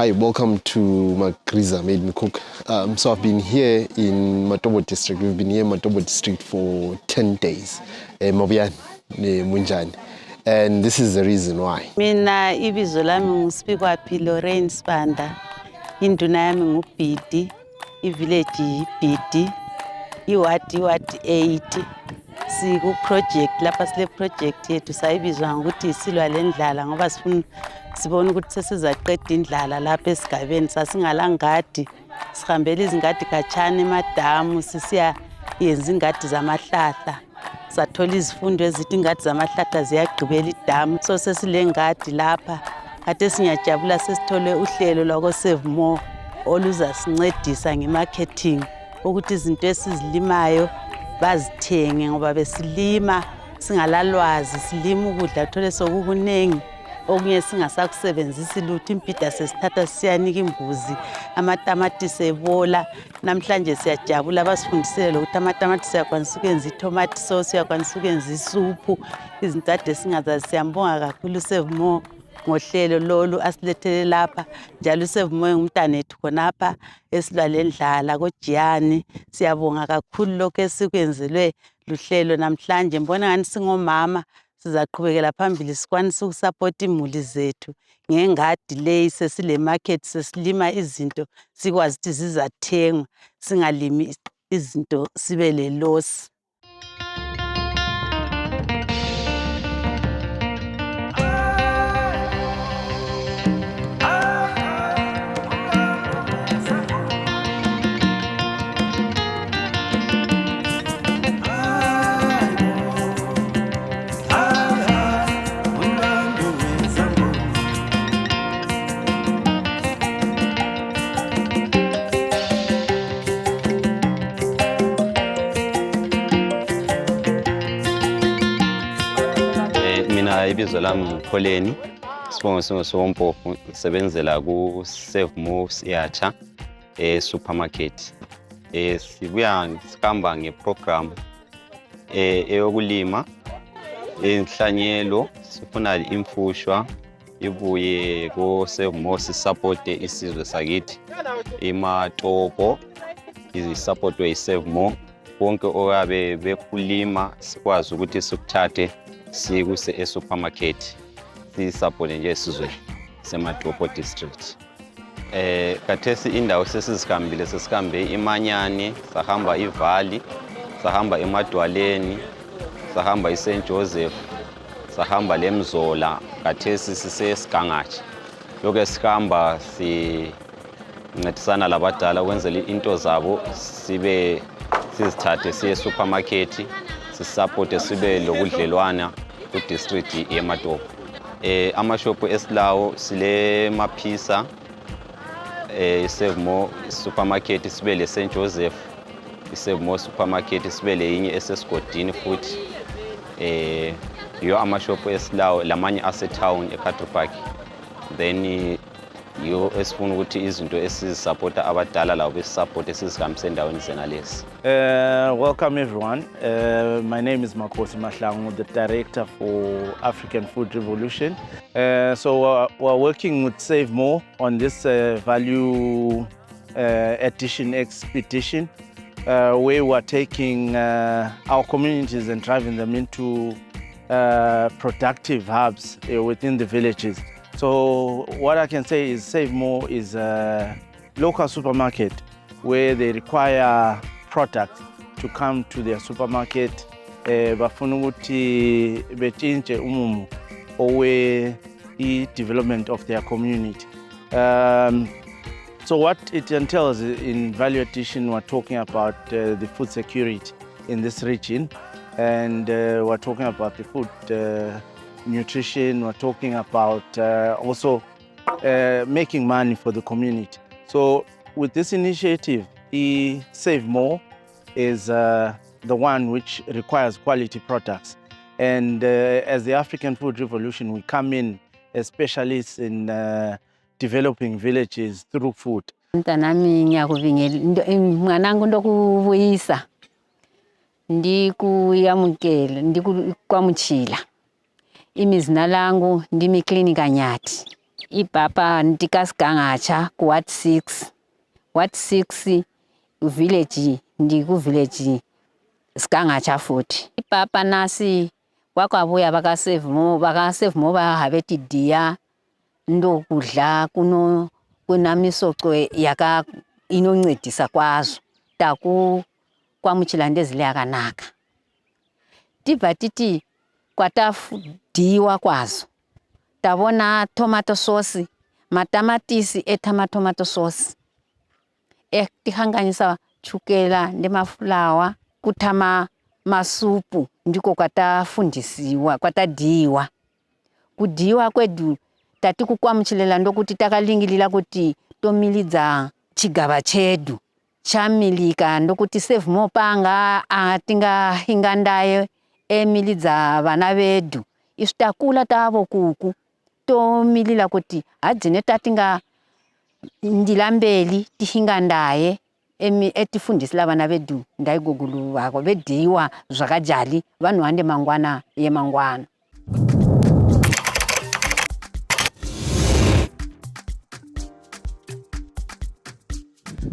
Hi, welcome to Magriza Made Me Cook. So I've been here in Matobo district. We've been here in Matobo district for 10 days. Mobian, Munjani. And this is the reason why. Mina ibizo lami nguSipikwa Lorraine Sibanda. Induna yami nguBhidi, ivillage yiBhidi, iwadi 8. Siku project lapha sile project yethu sayibizwa ngokuthi isilwa lendlala ngoba sibona ukuthi sesizaqeda indlala lapha esigabeni sasingalangadi sihambela izingadi kachana emadamu sisiya yenza ingadi zamahlahla sathola izifundo ezithi ingadi zamahlahla ziyagqibela idamu so sesilengadi lapha kade singajabula sesithole uhlelo lwako Save More oluzasincedisa ngemarketing ukuthi izinto esizilimayo bazithenge ngoba besilima singalalwazi silima ukudla thole sokukunengi okunye singasakusebenzisi lutho impida sesithatha siyanika imbuzi amatamatisi ebola namhlanje siyajabula basifundisele ukuthi amatamatisi ayakwanisa ukwenza itomato sauce uyakwanisa ukwenza isuphu izinto ade singazazi siyambonga kakhulu Save More ngohlelo lolu asilethele lapha njalo uSave More ngumntanethu khonapha esilwa lendlala koJiyani siyabonga kakhulu lokho esikwenzelwe luhlelo namhlanje mbona ngani singomama sizaqhubekela phambili sikwanisa ukusupport imuli zethu ngengadi leyi sesile market sesilima izinto sikwazi ukuthi zizathengwa singalimi izinto sibe le loss. Mina ibizo lami nguKholeni sibongo singoSompofu sebenzela ku Save More siyatsha supermarket sibuya sikhamba ngeprogram eyokulima enhlanyelo sifuna imfushwa ibuye ko Save More support isizwe sakithi iMatobo izisupportwe yiSave More bonke okabe bekulima sikwazi ukuthi sikuthathe sikuse esupermarket sisupport nje isizwe seMatobo district. Kathesi indawo sesizihambile sesihambe iManyane sahamba iValley sahamba eMadwaleni sahamba iSt Joseph sahamba leMzola kathesi sisesigangathi lokho sihamba sincedisana labadala ukwenzela into zabo sibe sizithathe siye supermarket sisupport sibe lokudlelwana ku district yeMatobo. Amashopu esilawo sile Maphisa Save More supermarket sibe le St Joseph Save More supermarket sibe le yinye esesigodini futhi yo amashopu esilawo lamanye asetown eCountry Park then yo esifuna ukuthi izinto esizisupporta abadala lawo besisupport esizihambisa endaweni zenalezi. Welcome everyone. My name is Makhosi Mahlangu, the director for African Food Revolution. So we're working with Save More on this value addition expedition where we're taking our communities and driving them into productive hubs within the villages. So what I can say is Save More is a local supermarket where they require products to come to their supermarket. Bafuna ukuthi betshintshe umumo owe development of their community. So what it entails in value addition, we're talking about the food security in this region, and we're talking about the food nutrition, we're talking about also making money for the community. So with this initiative, Save More is the one which requires quality products. And as the African Food Revolution, we come in as specialists in developing villages through food. Mntanami ngiyakubingelela mwanangu ndokubuyisa ndikuyamukela ndikwamutshila imizina langu ndimi Klinika Nyathi ipapa ndikasigangatsha ku Ward 6. Ward 6 village ndiku village sigangatsha futhi. Ipapa nasi kwakwabuya baka-Save More bahabeti dia ndokudla kunamisoco yaka inoncedisa kwazo taku kwamuchilande zile yakanaka. Tiba titi kwatafudiwa kwazo tabona tomato sauce matamatisi tomato sauce tihanganyisa chukela ndemafulawa kutama masupu ndiko kwatafundisiwa kwatadiwa kudiwa kwedu tati kukwamuchilela ndokuti takalingilila kuti tomilidza chigaba chedu chamilika ndokuti Save More panga atinga hingandaye emilidza vana vedu isu takula tavo kuku tomilila kuti hadzine tatinga ndilambeli tihingandaye etifundisila vana vedu ndaigogulu vako vediwa zvakajali vanhu vande mangwana yemangwana.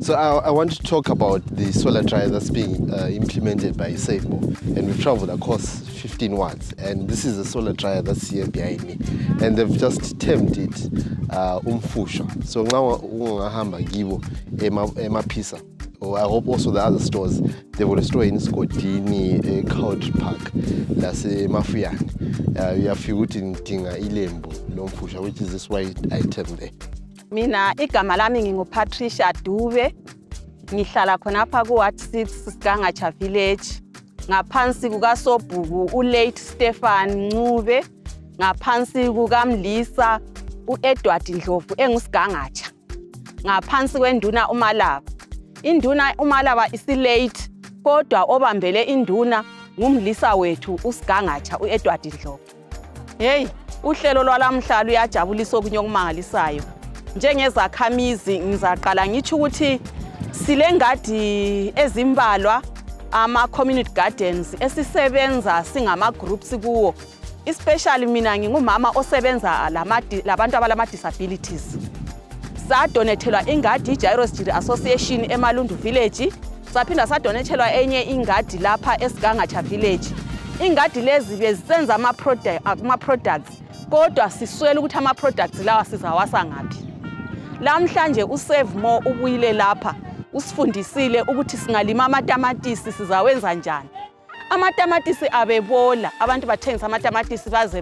So I want to talk about the solar dryer that's being implemented by Save More, and we've traveled across 15 wards, and this is a solar dryer that's here behind me, and they've just termed it umfusha. So now ungahamba kibo emapisa, or I hope also the other stores, they've got a store in Skodini, Country Park, lase Mafuyani. You have ukuthi ngidinga ilembu lomfusha, which is this white item there. Mina igama lami nginguPatricia Dube, ngihlala khonapha ku Ward 6 Sigangatsha village, ngaphansi kukaSobhuku uLate Stefan Ncube, ngaphansi kukaMlisa uEdward Ndlovu engusigangatsha, ngaphansi kwenduna uMalaba. Induna uMalaba isilate kodwa obambele induna ngumlisa wethu usigangatsha uEdward Ndlovu. Hey, uhlelo lwalamhlalo uyajabulisa okunye okumangalisayo. Njengezakhamizi ngizaqala ngitsho ukuthi silengadi ezimbalwa ama-community gardens esisebenza singama-groups kuwo, especially mina ngingumama osebenza labantu abalama-disabilities. Sadonethelwa ingadi iJairos Association eMalundu Village, saphinda sadonethelwa enye ingadi lapha eSigangatsha Village. Ingadi lezi bezisenza ama-products kodwa siswele ukuthi ama-products lawa sizawasa ngaphi. Lamhlanje uSave More ubuyile lapha usifundisile ukuthi singalima amatamatisi sizawenza njani. Amatamatisi abebola, abantu bathengisa amatamatisi baze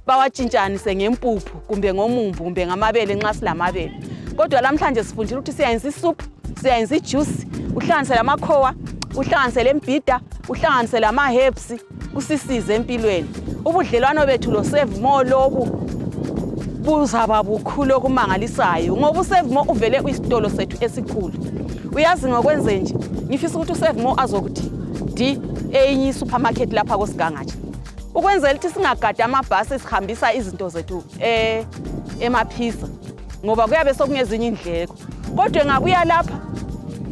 bawatshintshanise ngempuphu kumbe ngomumbu kumbe ngamabele nxa silamabele. Kodwa lamhlanje sifundile ukuthi siyayenza isoup, siyayenza ijuice, uhlanganise lamakhowa, uhlanganise lembhida, uhlanganise lama-herbs, usisize empilweni. Ubudlelwano bethu lo Save More lobu buzaba bukhulu okumangalisayo ngoba uSave More uvele uyisitolo sethu esikhulu. Uyazi ngokwenze nje ngifisa ukuthi uSave More azokuthi enye supermarket lapha koSigangatsha. Ukwenzela ukuthi singagada amabhasi sihambisa izinto zethu emaphisa ngoba kuyabe sokungezinye indleko. Kodwa ngabuya lapha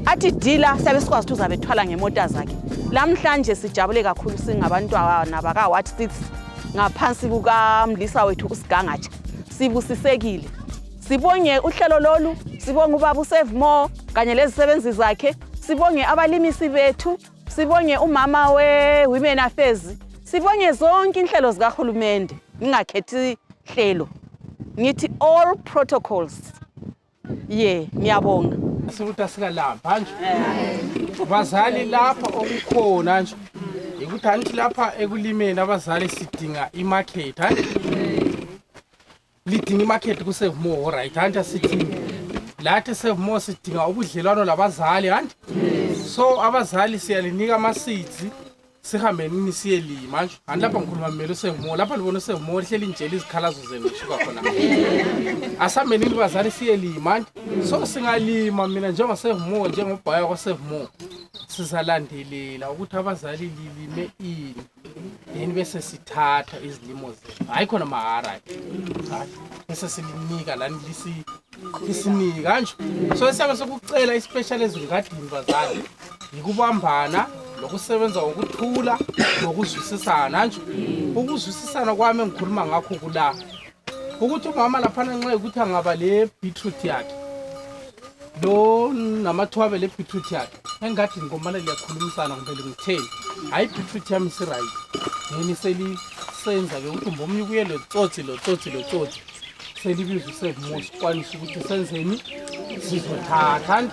athi dealer siyabe sikwazi ukuthi uzabethwala ngemota zakhe. Lamhlanje sijabule kakhulu singabantwana baka Ward 6 ngaphansi kukaMlisa wethu uSigangatsha. Sibusisekile. Sibonge uhlelo lolu, sibonge ubaba uSave More kanye lezisebenzi zakhe, sibonge abalimisi bethu, sibonge umama we-Women Affairs, sibonge zonke inhlelo zikahulumende, ngingakhethi hlelo. Ngithi all protocols. Ngiyabonga. Sibuta sikalapha nje. Bazali lapha okukhona nje. Ukuthi anti lapha ekulimeni abazali sidinga imarket ha. Lidinga imarket ku Save More right anti sidinga. Lathi Save More sidinga ubudlelwano labazali anti. So abazali siyalinika ama seeds sihambe nini siyelima nje. Lapha ngikhuluma mmeli uSave More lapha libona uSave More hleli njeli izikhalazo zenu shuka khona. Asambe nini bazali siyelima nje. So singalima mina njengo Save More njengobhaya kwa Save More. Sizalandelela ukuthi abazali lilime ini bese sithatha izilimo zethu hayi khona mahara bese silinika lani lisinika nje. So siyabe sokucela ispecial ezingadini bazali ikubambana lokusebenza ngokuthula nokuzwisisana nje. Ukuzwisisana kwami engikhuluma ngakho kula ukuthi umama laphana nxa ukuthi angaba le beetroot yakhe lo namathwabe le beetroot yakhe engadini ngombana liyakhulumisana kumbe ngitheni hayi beetroot yami isiright yini selisenza ke ukuthi mbomnye kuye lo tsotsi selibiza usave more sikwanisa ukuthi senzeni sizothatha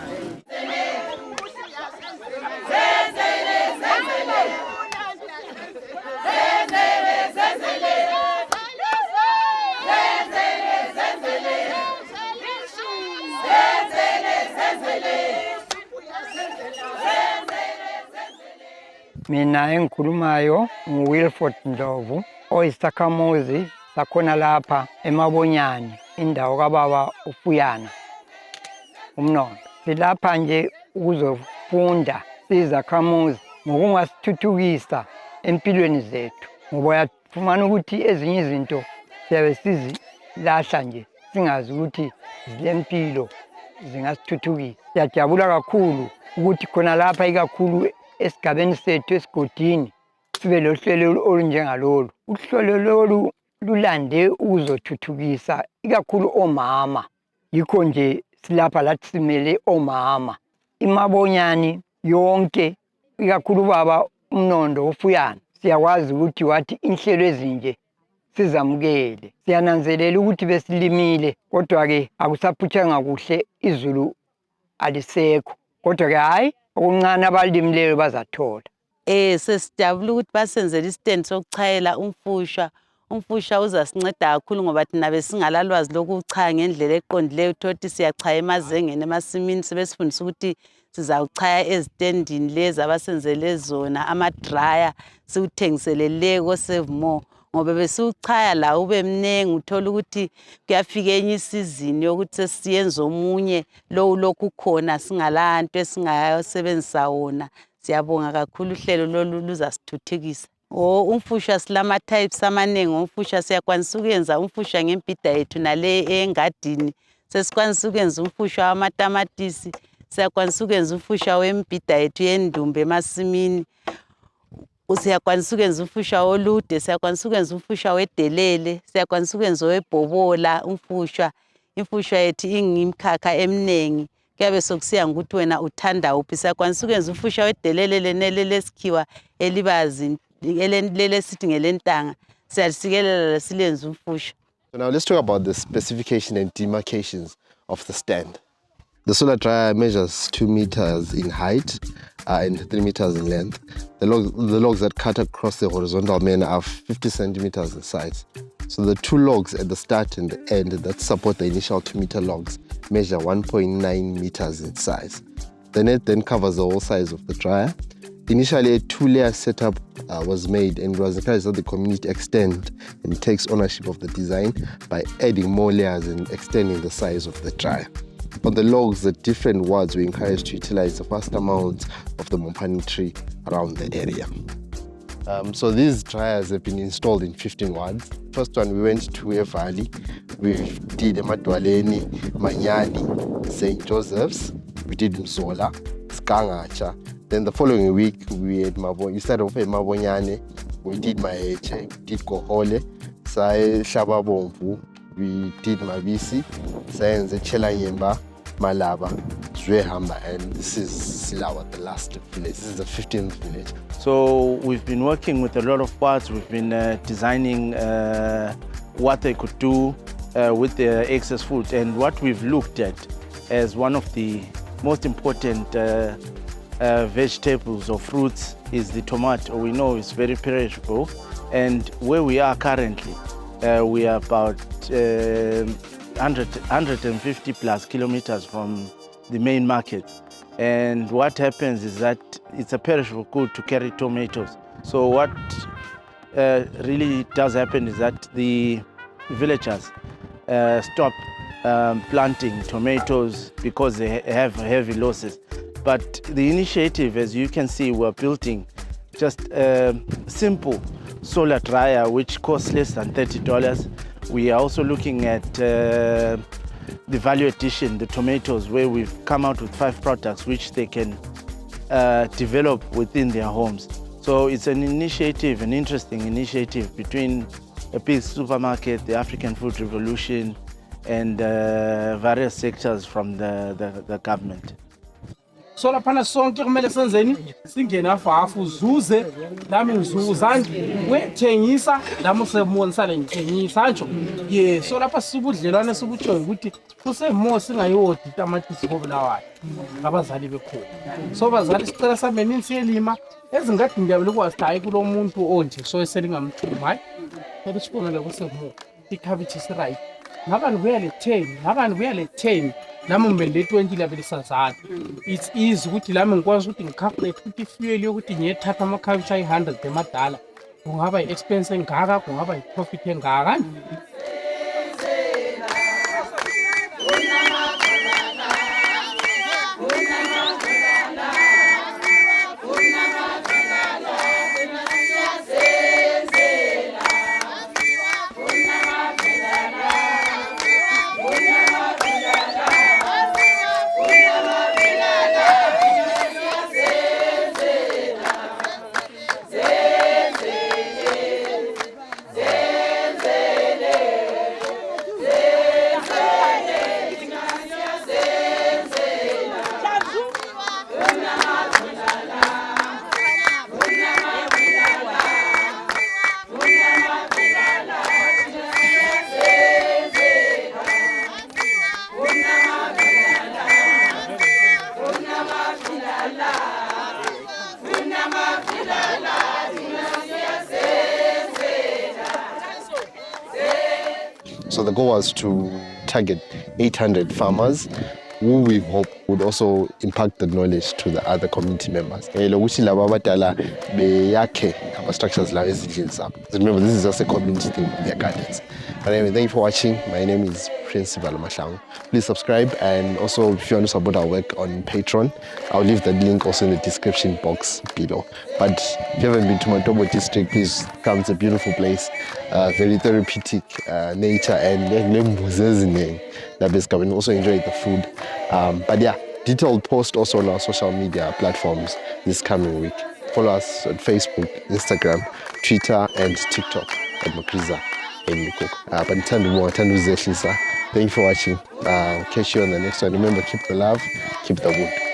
Mina engikhulumayo nguWilford Ndlovu oyisakhamuzi sakhona lapha eMabonyane indawo kababa uFuyana uMnondo. Silapha nje ukuzofunda sizakhamuzi ngokungasithuthukisa empilweni zethu ngoba uyafumana ukuthi ezinye izinto siyabe sizilahla nje singazi ukuthi zilempilo zingasithuthukisa. Siyajabula kakhulu ukuthi khona lapha ikakhulu esigabeni sethu esigodini sibe lohlelo olunjengalolu. Uhlelo lolu lulande ukuzothuthukisa ikakhulu omama. Yikho nje silapha lathi simele omama. iMabonyane yonke ikakhulu baba uMnondo uFuyana siyakwazi ukuthi wathi inhlelo ezinje sizamukele. Siyananzelela ukuthi besilimile kodwa ke akusaphuthanga kuhle izulu alisekho. Kodwa ke hayi okuncane abalimileyo bazathola. Sesijabula ukuthi basenzele istand sokuchayela umfusha. Umfusha uzasinceda kakhulu ngoba thina besingalalwazi lokuchaya ngendlela eqondileyo uthoti siyachaya emazengeni emasimini sebesifundisa ukuthi sizawuchaya ezitendini lezi abasenzele zona ama-dryer siwuthengisele leko save more ngoba besiwuchaya la ube mnengi uthola ukuthi kuyafika enye isizini yokuthi sesiyenza omunye lowu lokhu khona singalanto esingayosebenzisa wona. Siyabonga kakhulu uhlelo lolu luzasithuthukisa. Umfusha silama types amaningi umfusha siyakwanisa ukuyenza umfusha ngembida yethu nale engadini. Sesikwanisa ukuyenza umfusha wamatamatisi, siyakwanisa ukuyenza umfusha wembida yethu yendumbe emasimini. Siyakwanisa ukuyenza umfusha wolude, siyakwanisa ukuyenza umfusha wedelele, siyakwanisa ukuyenza webhobola umfusha. Imfusha yethu ingimkhakha emnengi. Kuyabe sokusiya ngokuthi wena uthanda uphi. Siyakwanisa ukuyenza umfusha wedelele lenele lesikhiwa elibazi lele sithi ngelentanga. Siyalisikelela silenza umfusha. So now let's talk about the specification and demarcations of the stand. The solar dryer measures 2 meters in height and 3 meters in length. The logs that cut across the horizontal manner are 50 centimeters in size. So the 2 logs at the start and the end that support the initial 2-meter logs measure 1.9 meters in size. The net then covers the whole size of the dryer. Initially, a 2-layer setup was made, and it was encouraged that the community extend and takes ownership of the design by adding more layers and extending the size of the dryer. On the logs, the different wards were encouraged to utilize the vast amount of the Mompani tree around the area. So these dryers have been installed in 15 wards. First one, we went to a valley. We did Emadwaleni, Manyani, St. Joseph's. We did Msola, Skangacha. Then the following week, we started off at Mabonyane. We did Maeche, we did Kohole, Sae Shababomvu, we did Mabisi, Saenze Chelanyemba, Malaba, Zwehamba, and this is Silawa, the last village. This is the 15th village. So we've been working with a lot of parts. We've been designing what they could do with the excess food. And what we've looked at as one of the most important vegetables or fruits is the tomato. We know it's very perishable. And where we are currently, we are about 150 plus kilometers from the main market. And what happens is that it's a perishable good to carry tomatoes. So what really does happen is that the villagers stop planting tomatoes because they have heavy losses. But the initiative, as you can see, we're building just a simple solar dryer which costs less than $30. We are also looking at the value addition, the tomatoes, where we've come out with 5 products which they can develop within their homes. So it's an initiative, an interesting initiative between a big supermarket, the African Food Revolution, and various sectors from the government. So laphana sonke kumele senzeni singene afafu uzuze nami ngizuzanje wethengisa nami usebonisa le ngithengisa nje ye so lapha sibudlelwane sibutshoyo ukuthi kusemo singayodi tamatisi kobulawayo ngabazali bekhona so bazali sicela samenini siyelima ezingadi ngiyabela ukwazi hayi kulomuntu onje so eselingamthumi hayi kodwa sibonele kusemo ikhabithi siright ngabani kuya le 10 ngabani kuya le 10 nami ngibele 20 labelisazana it's easy ukuthi lami ngikwazi ukuthi ngicalculate ukuthi fuel yokuthi ngiyethatha amakhabishi ayi100 emadala kungaba i-expense engaka kungaba i-profit engaka. So the goal was to target 800 farmers who we hope would also impact the knowledge to the other community members. Lokuthi laba abadala beyakhe ama-structures la ezindlini zabo. Remember, this is just a community thing in their gardens. But anyway, thank you for watching. My name is Principal Mahlangu. Please subscribe, and also if you want to support our work on Patreon, I'll leave that link also in the description box below. But if you haven't been to Matobo district, please come. It's a beautiful place, very therapeutic nature, and also enjoy the food. But yeah, detailed post also on our social media platforms this coming week. Follow us on Facebook, Instagram, Twitter, and TikTok at Makriza and Mikok. But thank you for watching. Catch you on the next one. Remember, keep the love, keep the wood.